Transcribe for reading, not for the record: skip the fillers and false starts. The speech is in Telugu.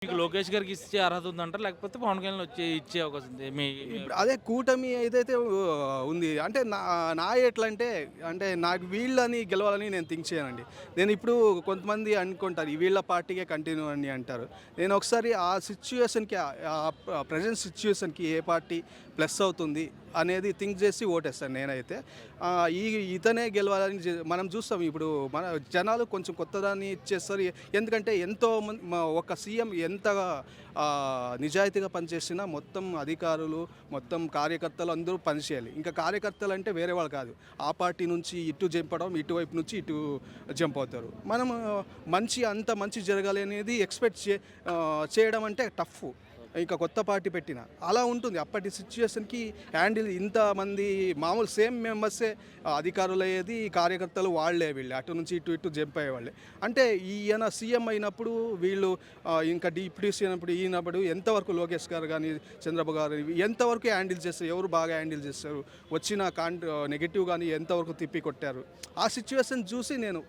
మీకు లోకేష్ గారికి ఇచ్చే అర్హత ఉందంటారా? లేకపోతే పవన్ కళ్యాణ్ ఇచ్చే అవకాశం ఉంది. మీ ఇప్పుడు అదే కూటమి ఏదైతే ఉంది అంటే నా ఎట్లంటే అంటే నాకు వీళ్ళని గెలవాలని నేను థింక్ చేయనండి. నేను ఇప్పుడు కొంతమంది అనుకుంటారు ఈ వీళ్ళ పార్టీకే కంటిన్యూ అని అంటారు. నేను ఒకసారి ఆ సిచ్యుయేషన్‌కి ప్రెజెంట్ సిచ్యుయేషన్‌కి ఏ పార్టీ ప్లస్ అవుతుంది అనేది థింక్ చేసి ఓటేస్తాను నేనైతే. ఈ ఇతనే గెలవాలని మనం చూస్తాం ఇప్పుడు మన జనాలు కొంచెం కొత్తదాన్ని ఇచ్చేస్తారు. ఎందుకంటే ఎంతోమంది ఒక సీఎం ఎంతగా నిజాయితీగా పనిచేసినా మొత్తం అధికారులు, మొత్తం కార్యకర్తలు అందరూ పనిచేయాలి. ఇంకా కార్యకర్తలు అంటే వేరే వాళ్ళు కాదు. ఆ పార్టీ నుంచి ఇటు జంపడం, ఇటువైపు నుంచి ఇటు జంప్ అవుతారు. మనము అంత మంచి జరగాలి అనేది చేయడం అంటే టఫ్. ఇంకా కొత్త పార్టీ పెట్టిన అలా ఉంటుంది. అప్పటి సిచ్యుయేషన్‌కి హ్యాండిల్ ఇంతమంది మామూలు సేమ్ మెంబర్సే అధికారులు అయ్యేది, కార్యకర్తలు వాళ్ళే వీళ్ళే. అటు నుంచి ఇటు జంప్ అయ్యేవాళ్ళే. అంటే ఈయన సీఎం అయినప్పుడు వీళ్ళు ఇంకా డిప్యూటీ సీఎం ఈయనప్పుడు ఎంతవరకు లోకేష్ గారు గానీ, చంద్రబాబు గారు ఎంతవరకు హ్యాండిల్ చేస్తారు? ఎవరు బాగా హ్యాండిల్ చేస్తారు? వచ్చిన నెగెటివ్ గానీ ఎంతవరకు తిప్పి కొట్టారు? ఆ సిచ్యుయేషన్ చూసి నేను